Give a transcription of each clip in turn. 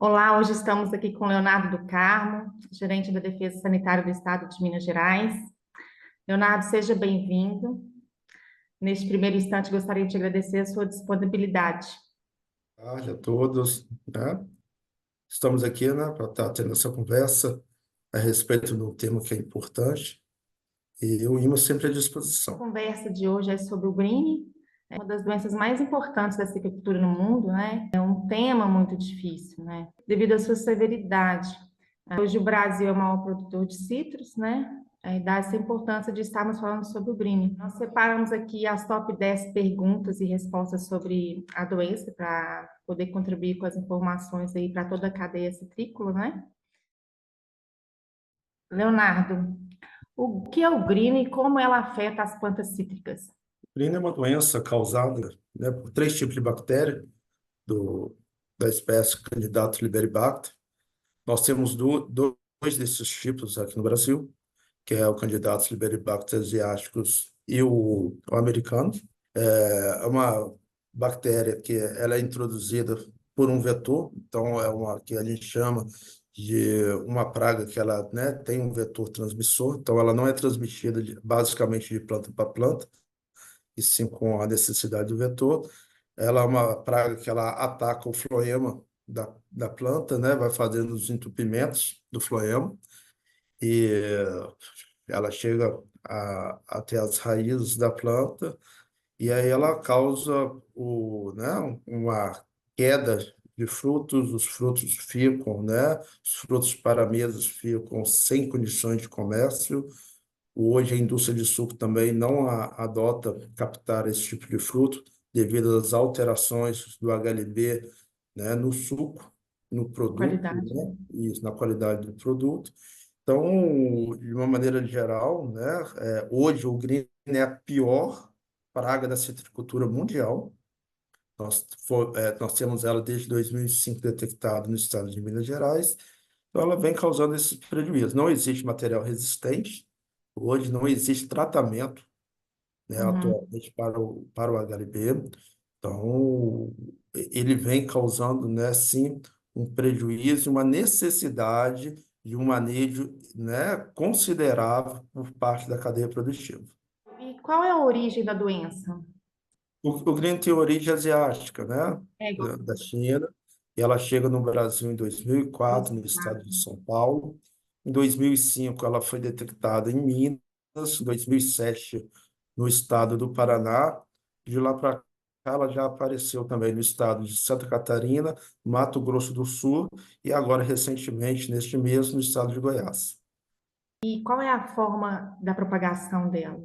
Olá, hoje estamos aqui com Leonardo do Carmo, gerente da Defesa Sanitária do Estado de Minas Gerais. Leonardo, seja bem-vindo. Neste primeiro instante, gostaria de agradecer a sua disponibilidade. Tarde a todos, né? Estamos aqui, né, para estar tendo essa conversa a respeito de um tema que é importante e o IMA sempre à A disposição. conversa de hoje é sobre o Green, uma das doenças mais importantes da citricultura no mundo, né? É um tema muito difícil, né? Devido à sua severidade. Hoje o Brasil é o maior produtor de citros, né? Dá essa importância de estarmos falando sobre o Green. Nós separamos aqui as top 10 perguntas e respostas sobre a doença para poder contribuir com as informações aí para toda a cadeia citrícola, né? Leonardo, o que é o Green e como ela afeta as plantas cítricas? Prina é uma doença causada, né, por três tipos de bactéria da espécie Candidata liberibacter. Nós temos dois desses tipos aqui no Brasil, que é o Candidata liberibacter asiáticos e o americano. É uma bactéria que ela é introduzida por um vetor, então é uma que a gente chama de uma praga que ela, né, tem um vetor transmissor, então ela não é transmitida basicamente de planta para planta, e sim com a necessidade do vetor. Ela é uma praga que ela ataca o floema da planta, né, vai fazendo os entupimentos do floema, e ela chega até as raízes da planta e aí ela causa uma queda de frutos, os frutos ficam, né? Os frutos para mesas ficam sem condições de comércio. Hoje a indústria de suco também não adota captar esse tipo de fruto devido às alterações do HLB, né, no suco, no produto, Qualidade, né? né? Isso, na qualidade do produto. Então, de uma maneira geral, né, hoje o green é a pior praga da citricultura mundial. Nós temos ela desde 2005 detectada no estado de Minas Gerais. Então, ela vem causando esses prejuízos. Não existe material resistente. Hoje não existe tratamento, né, Uhum. atualmente para o HLB. Então, ele vem causando, né, sim, um prejuízo, uma necessidade de um manejo, né, considerável por parte da cadeia produtiva. E qual é a origem da doença? O green tem origem asiática, né, É igual da China, e ela chega no Brasil em 2004, no estado de a São Paulo. Em 2005, ela foi detectada em Minas, em 2007, no estado do Paraná. De lá para cá, ela já apareceu também no estado de Santa Catarina, Mato Grosso do Sul e agora, recentemente, neste mês, no estado de Goiás. E qual é a forma da propagação dela?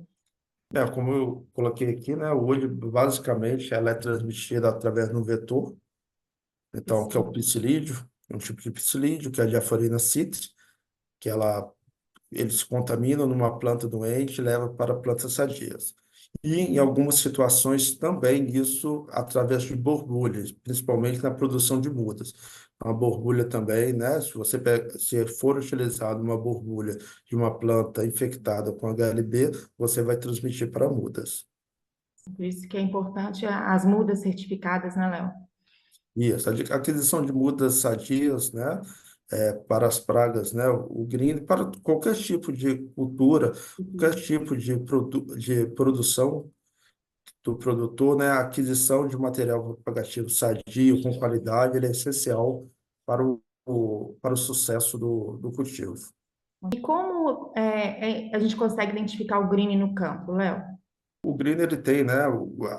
Como eu coloquei aqui, né, hoje, basicamente, ela é transmitida através de um vetor, então, que é o Sim. psilídeo, um tipo de psilídeo, que é a Diaforina citri, que ele se contamina numa planta doente e leva para plantas sadias. E, em algumas situações, também isso através de borbulhas, principalmente na produção de mudas. A borbulha também, né? Se for utilizado uma borbulha de uma planta infectada com HLB, você vai transmitir para mudas. Por isso que é importante as mudas certificadas, né, Léo? Isso, a aquisição de mudas sadias, né? Para as pragas, né? O green, para qualquer tipo de cultura, qualquer tipo de produção do produtor, né? A aquisição de material propagativo sadio, com qualidade, ele é essencial para o sucesso do cultivo. E como a gente consegue identificar o green no campo, Léo? O green ele tem, né?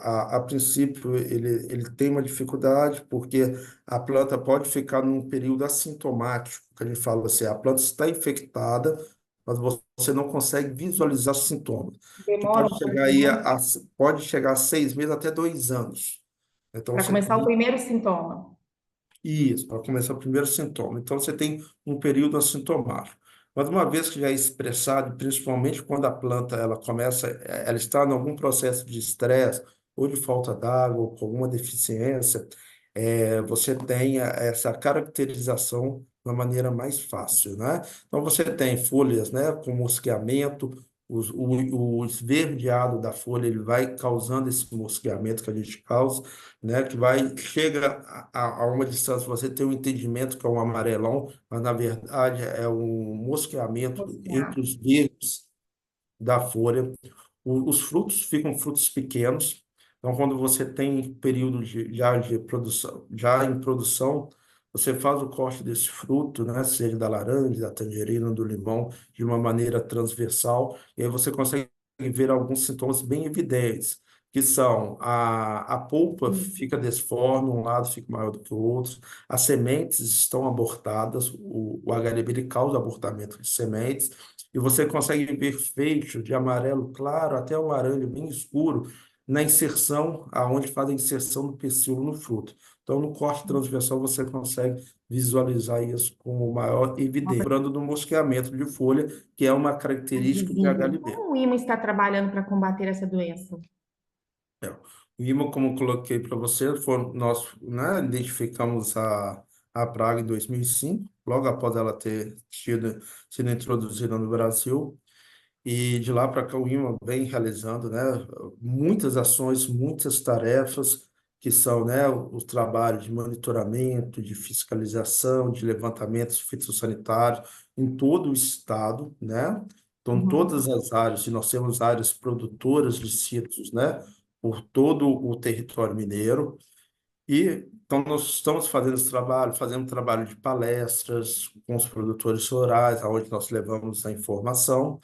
A princípio ele tem uma dificuldade porque a planta pode ficar num período assintomático, que a gente fala assim, a planta está infectada, mas você não consegue visualizar os sintomas, que Demora pode um chegar pouco, aí né? pode chegar a 6 meses até 2 anos. Então Para você começar o tem primeiro sintoma. isso, para começar o primeiro sintoma. Então, você tem um período assintomático. Mas uma vez que já é expressado, principalmente quando a planta ela está em algum processo de estresse, ou de falta d'água, ou com alguma deficiência, você tem essa caracterização de uma maneira mais fácil, né? Então, você tem folhas, né, com mosqueamento, o esverdeado da folha, ele vai causando esse mosqueamento que a gente causa, né? Que chega a uma distância, você tem um entendimento que é um amarelão, mas na verdade é um mosqueamento entre Mosqueado. os verdes da folha. Os frutos ficam frutos pequenos. Então, quando você tem período já de produção, já em produção, você faz o corte desse fruto, né, seja da laranja, da tangerina, do limão, de uma maneira transversal, e aí você consegue ver alguns sintomas bem evidentes, que são a polpa Sim. fica desforme, um lado fica maior do que o outro, as sementes estão abortadas, o HLB ele causa abortamento de sementes, e você consegue ver feixes de amarelo claro até um laranja bem escuro na inserção, aonde faz a inserção do pecíolo no fruto. Então, no corte transversal, você consegue visualizar isso com maior evidência, lembrando do mosqueamento de folha, que é uma Mais característica de visível. HLB. Como o IMA está trabalhando para combater essa doença? É. O IMA, como eu coloquei para você, nós, né, identificamos a praga em 2005, logo após ela ter sido introduzida no Brasil. E de lá para cá o IMA vem realizando, né, muitas ações, muitas tarefas, que são, né, os trabalhos de monitoramento, de fiscalização, de levantamentos fitossanitários em todo o estado, né? Então, Uhum. todas as áreas, e nós temos áreas produtoras de citros, né, por todo o território mineiro. E então nós estamos fazendo esse trabalho, fazendo trabalho de palestras com os produtores rurais, aonde nós levamos a informação.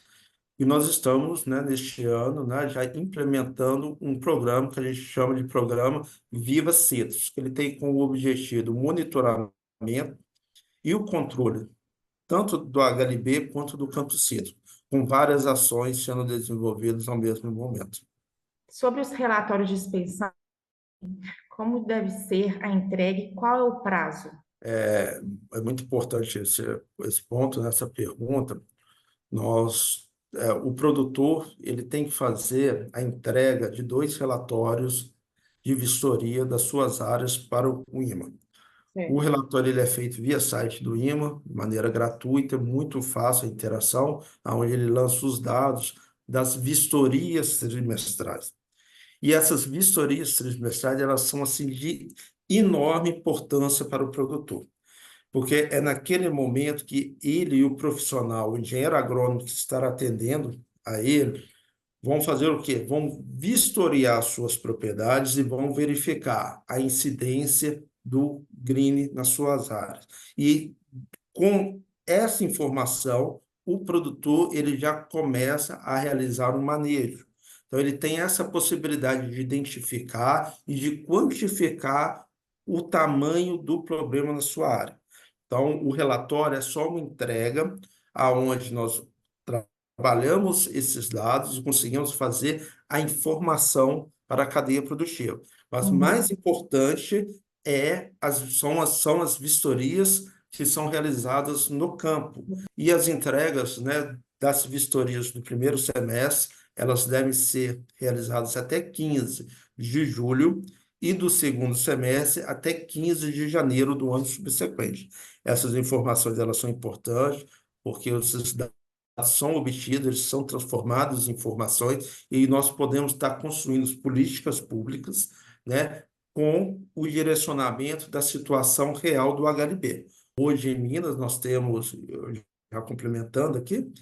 E nós estamos, né, neste ano, né, já implementando um programa que a gente chama de programa Viva Citros, que ele tem como objetivo o monitoramento e o controle, tanto do HLB quanto do campo citro, com várias ações sendo desenvolvidas ao mesmo momento. Sobre os relatórios de inspeção, como deve ser a entrega e qual é o prazo? É muito importante esse ponto, nessa pergunta. O produtor, ele tem que fazer a entrega de 2 relatórios de vistoria das suas áreas para o IMA. O Certo. relatório ele é feito via site do IMA, de maneira gratuita, muito fácil a interação, onde ele lança os dados das vistorias trimestrais. E essas vistorias trimestrais, elas são assim de enorme importância para o produtor, porque é naquele momento que ele e o profissional, o engenheiro agrônomo que estará atendendo a ele, vão fazer o quê? Vão vistoriar suas propriedades e vão verificar a incidência do green nas suas áreas. E com essa informação, o produtor ele já começa a realizar um manejo. Então, ele tem essa possibilidade de identificar e de quantificar o tamanho do problema na sua área. Então, o relatório é só uma entrega aonde nós trabalhamos esses dados e conseguimos fazer a informação para a cadeia produtiva. Mas mais Uhum. importante são as vistorias que são realizadas no campo. E as entregas, né, das vistorias do primeiro semestre, elas devem ser realizadas até 15 de julho e do segundo semestre até 15 de janeiro do ano subsequente. Essas informações elas são importantes porque os dados são obtidos, eles são transformados em informações e nós podemos estar construindo políticas públicas, né, com o direcionamento da situação real do HLB. Hoje em Minas nós temos, já complementando aqui,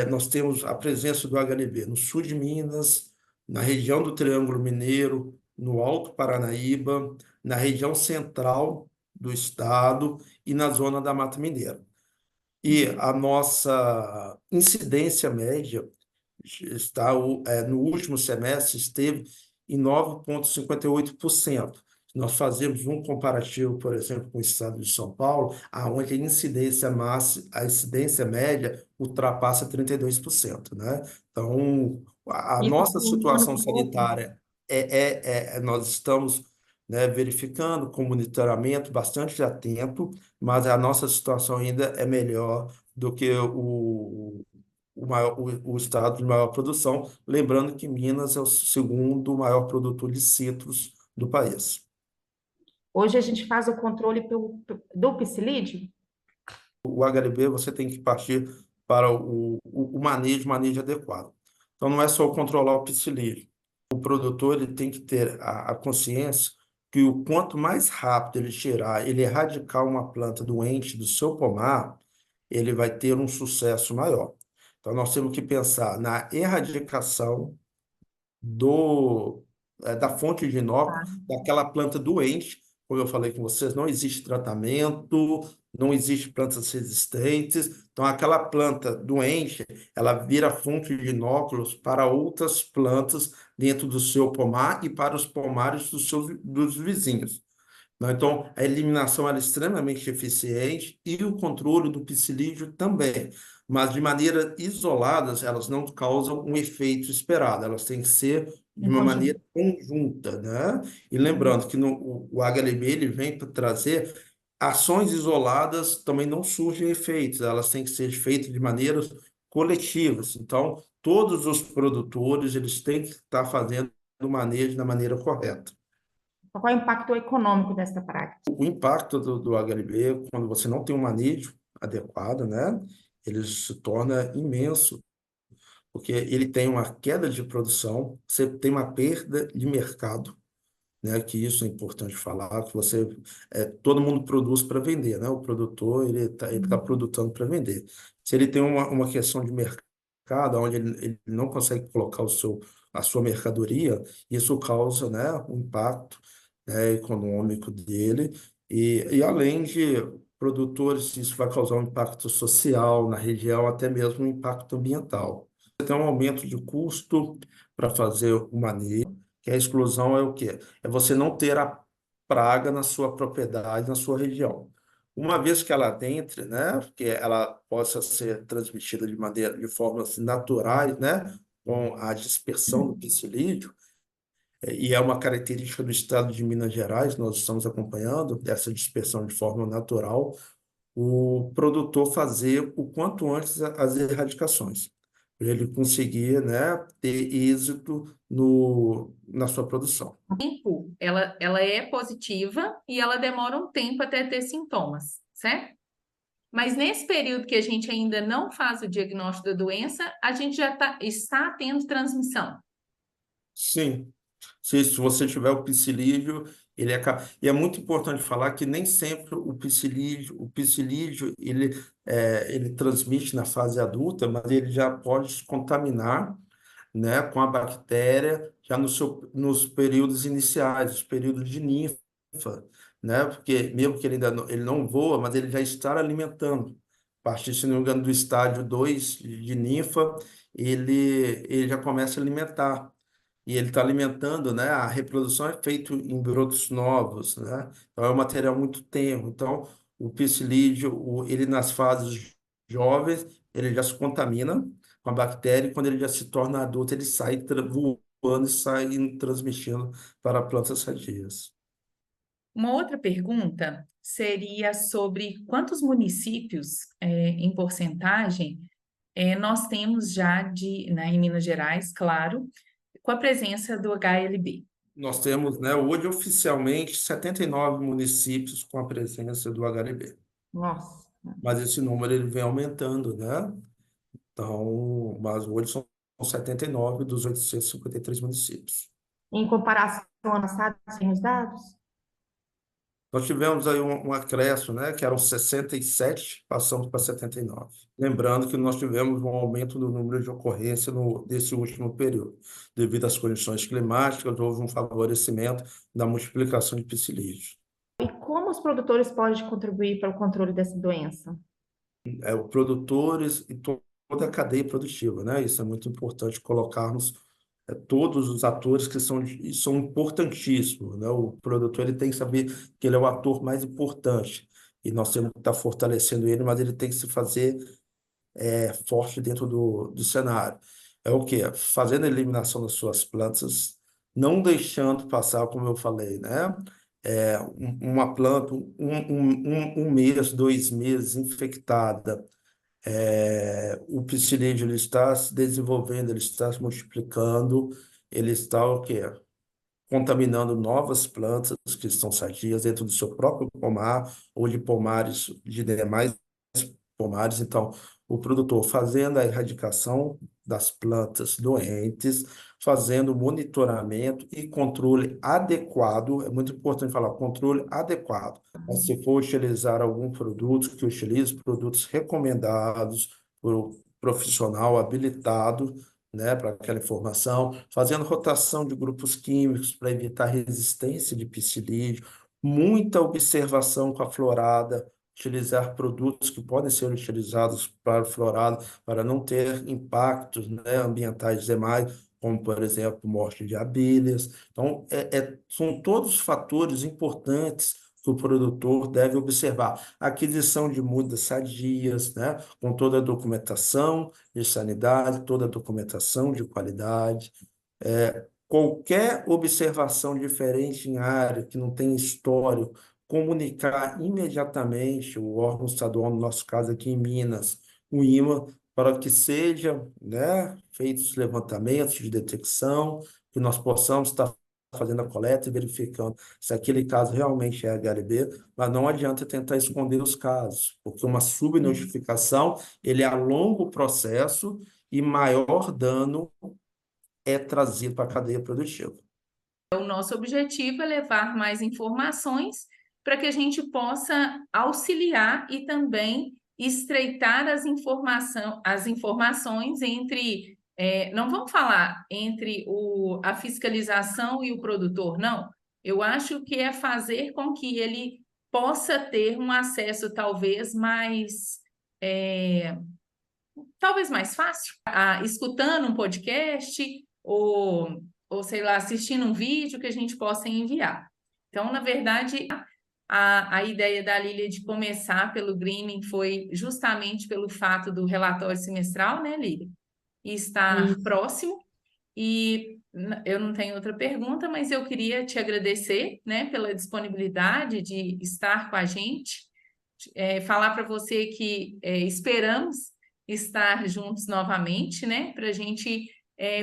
nós temos a presença do HLB no sul de Minas, na região do Triângulo Mineiro, no Alto Paranaíba, na região central do estado e na zona da Mata Mineira. E a nossa incidência média no último semestre esteve em 9,58%. Nós fazemos um comparativo, por exemplo, com o estado de São Paulo, onde a incidência média ultrapassa 32%, né? Então, a Isso nossa de um ano situação para o outro. sanitária nós estamos, né, verificando com monitoramento bastante atento, mas a nossa situação ainda é melhor do que o estado de maior produção, lembrando que Minas é o segundo maior produtor de citros do país. Hoje a gente faz o controle do psilídeo? O HLB você tem que partir para o manejo adequado. Então, não é só controlar o psilídeo. O produtor ele tem que ter a consciência que o quanto mais rápido ele tirar, ele erradicar uma planta doente do seu pomar, ele vai ter um sucesso maior. Então, nós temos que pensar na erradicação da fonte de inóculo, daquela planta doente. Como eu falei com vocês, não existe tratamento, não existe plantas resistentes. Então, aquela planta doente, ela vira fonte de inóculos para outras plantas dentro do seu pomar e para os pomares dos vizinhos. Né? Então, a eliminação ela é extremamente eficiente e o controle do psilídeo também. Mas, de maneira isoladas, elas não causam um efeito esperado. Elas têm que ser de Em uma conjunto. maneira conjunta, né? E lembrando que o HLB ele vem para trazer ações isoladas, também não surgem efeitos. Elas têm que ser feitas de maneiras coletivas. Então, todos os produtores eles têm que estar fazendo o manejo da maneira correta. Qual é o impacto econômico desta prática? O impacto do HLB, quando você não tem um manejo adequado, né, ele se torna imenso, porque ele tem uma queda de produção, você tem uma perda de mercado, né, que isso é importante falar, que todo mundo produz para vender, né, o produtor, ele tá produzindo para vender. Se ele tem uma questão de mercado, onde ele não consegue colocar a sua mercadoria, isso causa, né, um impacto, né, econômico dele, e além de produtores, isso vai causar um impacto social na região, até mesmo um impacto ambiental. Tem um aumento de custo para fazer o manejo, que a exclusão é o quê? É você não ter a praga na sua propriedade, na sua região. Uma vez que ela entre, né, que ela possa ser transmitida de formas naturais, né, com a dispersão do psilídeo, e é uma característica do estado de Minas Gerais, nós estamos acompanhando essa dispersão de forma natural, o produtor fazer o quanto antes as erradicações, para ele conseguir, né, ter êxito na sua produção. Tempo, ela é positiva e ela demora um tempo até ter sintomas, certo? Mas nesse período que a gente ainda não faz o diagnóstico da doença, a gente já está tendo transmissão. Sim, se você tiver o psilídeo, e é muito importante falar que nem sempre o psilídeo ele transmite na fase adulta, mas ele já pode se contaminar, né, com a bactéria já nos períodos iniciais, os períodos de ninfa, né, porque mesmo que ele não voa, mas ele já está alimentando. A partir, se não me engano, do estágio 2 de ninfa, ele já começa a alimentar. E ele está alimentando, né? A reprodução é feita em brotos novos, né? Então é um material muito tenro. Então, o psilídeo, ele nas fases jovens, ele já se contamina com a bactéria, e quando ele já se torna adulto, ele sai voando e sai transmitindo para plantas sadias. Uma outra pergunta seria sobre quantos municípios, em porcentagem, nós temos já em Minas Gerais, claro, com a presença do HLB. Nós temos, né, hoje oficialmente 79 municípios com a presença do HLB. Nossa. Mas esse número ele vem aumentando, né? Então, mas hoje são 79 dos 853 municípios. Em comparação ao passado, sem os dados? Nós tivemos aí um acréscimo, né, que eram 67, passamos para 79. Lembrando que nós tivemos um aumento do número de ocorrência desse último período. Devido às condições climáticas, houve um favorecimento da multiplicação de psilídeos. E como os produtores podem contribuir para o controle dessa doença? Os produtores e toda a cadeia produtiva, né? Isso é muito importante colocarmos todos os atores que são importantíssimos, né? O produtor ele tem que saber que ele é o ator mais importante e nós temos que estar fortalecendo ele, mas ele tem que se fazer forte dentro do cenário. É o quê? Fazendo a eliminação das suas plantas, não deixando passar, como eu falei, né? Uma planta, um mês, 2 meses infectada, o psilídeo ele está se desenvolvendo, ele está se multiplicando, ele está o quê? Contaminando novas plantas que estão sadias dentro do seu próprio pomar ou de pomares, de demais pomares. Então, o produtor fazendo a erradicação das plantas doentes, fazendo monitoramento e controle adequado. É muito importante falar controle adequado. Mas se for utilizar algum produto, que utilize produtos recomendados por um profissional habilitado, né, para aquela informação, fazendo rotação de grupos químicos para evitar resistência de psilídeo, muita observação com a florada, utilizar produtos que podem ser utilizados para a florada para não ter impactos, né, ambientais demais, como, por exemplo, morte de abelhas. Então, são todos fatores importantes que o produtor deve observar. Aquisição de mudas sadias, né, com toda a documentação de sanidade, toda a documentação de qualidade. Qualquer observação diferente em área que não tem histórico, comunicar imediatamente o órgão estadual, no nosso caso aqui em Minas, o IMA, para que sejam, né, feitos levantamentos de detecção, que nós possamos estar fazendo a coleta e verificando se aquele caso realmente é HLB, mas não adianta tentar esconder os casos, porque uma subnotificação, ele alonga o processo e maior dano é trazido para a cadeia produtiva. O nosso objetivo é levar mais informações para que a gente possa auxiliar e também estreitar as informações entre, não vamos falar entre a fiscalização e o produtor, não. Eu acho que é fazer com que ele possa ter um acesso talvez mais fácil, escutando um podcast ou sei lá, assistindo um vídeo que a gente possa enviar. Então, na verdade, a ideia da Lília de começar pelo greening foi justamente pelo fato do relatório semestral, né, Lília? E estar Isso. próximo. E eu não tenho outra pergunta, mas eu queria te agradecer, né, pela disponibilidade de estar com a gente, falar para você que esperamos estar juntos novamente, né, para a gente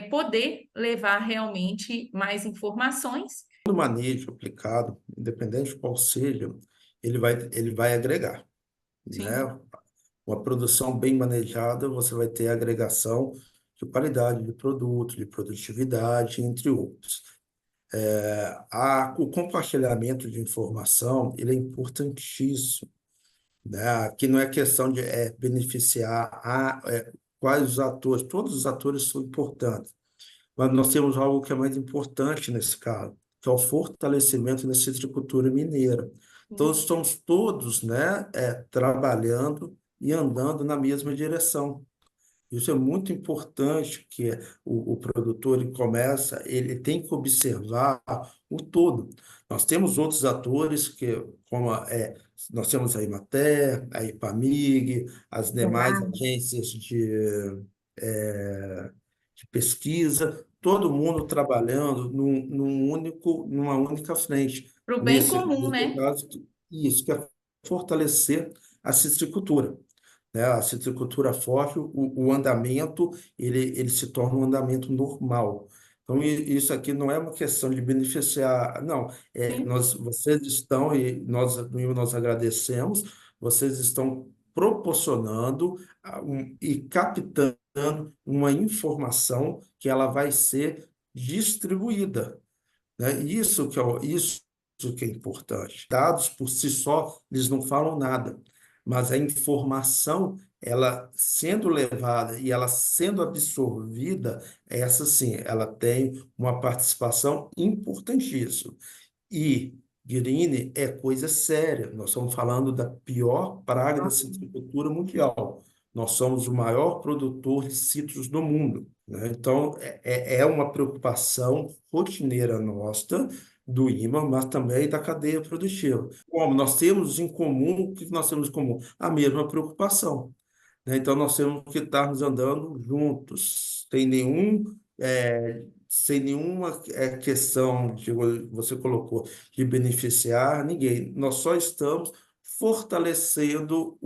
poder levar realmente mais informações. O manejo aplicado, independente de qual seja, ele vai agregar, né? Sim, Uma produção bem manejada, você vai ter agregação de qualidade de produto, de produtividade, entre outros. O compartilhamento de informação, ele é importantíssimo, né? Aqui não é questão de beneficiar quais os atores, todos os atores são importantes, mas nós temos algo que é mais importante nesse caso, que é o fortalecimento da citricultura mineira. Então, estamos todos, né, trabalhando e andando na mesma direção. Isso é muito importante que o produtor ele tem que observar o todo. Nós temos outros atores nós temos a Imater, a Ipamig, as demais Verdade. agências de pesquisa, todo mundo trabalhando numa única frente. para o bem comum, Nesse né? caso, isso que é fortalecer a citricultura, né? A citricultura forte, o andamento, ele se torna um andamento normal. Então, isso aqui não é uma questão de beneficiar, não. Sim. Vocês estão, e nós agradecemos, vocês estão proporcionando e captando uma informação que ela vai ser distribuída, né? Isso que é importante. Dados por si só, eles não falam nada, mas a informação, ela sendo levada e ela sendo absorvida, essa sim, ela tem uma participação importantíssima. E Guirini é coisa séria. Nós estamos falando da pior praga da citricultura mundial. Nós somos o maior produtor de citros do mundo, né? Então, é uma preocupação rotineira nossa, do IMA, mas também da cadeia produtiva. Como nós temos em comum, o que nós temos em comum? A mesma preocupação, né? Então, nós temos que estarmos andando juntos, sem nenhuma questão que você colocou de beneficiar ninguém. Nós só estamos fortalecendo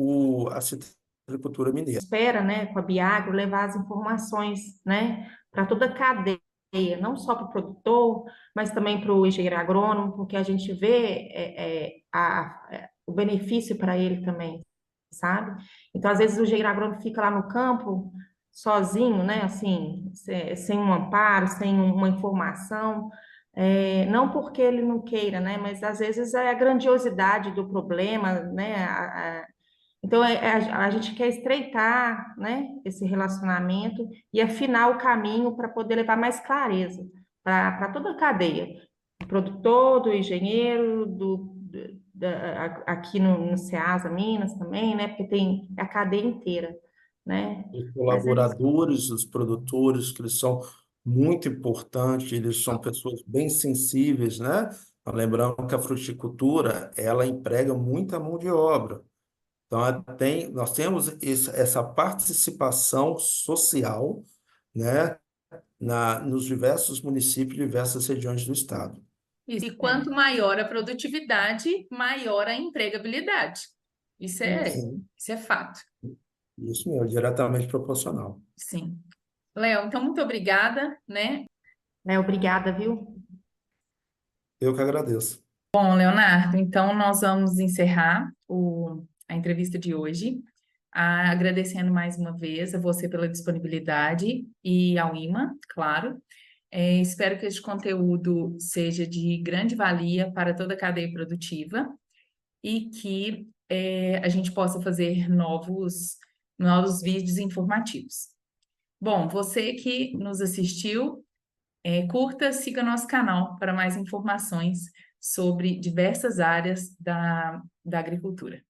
a citricultura mineira. Espera, né, com a Biagro, levar as informações, né, para toda a cadeia, não só para o produtor, mas também para o engenheiro agrônomo, porque a gente vê o benefício para ele também, sabe? Então, às vezes, o engenheiro agrônomo fica lá no campo, sozinho, né? Assim, sem um amparo, sem uma informação, não porque ele não queira, né? Mas, às vezes, é a grandiosidade do problema, né? Então, a gente quer estreitar, né, esse relacionamento e afinar o caminho para poder levar mais clareza para toda a cadeia, do produtor, do engenheiro, aqui no Ceasa, Minas também, né, porque tem a cadeia inteira, né? Os Mas eles, colaboradores, os produtores, que eles são muito importantes, eles são pessoas bem sensíveis, né? Lembrando que a fruticultura, ela emprega muita mão de obra. Então, nós temos essa participação social, né, nos diversos municípios, diversas regiões do estado. E quanto é, maior a produtividade, maior a empregabilidade. Isso é, isso, Sim, isso é fato, isso mesmo, diretamente proporcional. sim. Léo, então muito obrigada, né? obrigada, viu? Eu que agradeço. Bom, Leonardo, então nós vamos encerrar a entrevista de hoje, agradecendo mais uma vez a você pela disponibilidade e ao IMA, claro. Espero que este conteúdo seja de grande valia para toda a cadeia produtiva e que a gente possa fazer novos vídeos informativos. Bom, você que nos assistiu, curta, siga nosso canal para mais informações sobre diversas áreas da agricultura.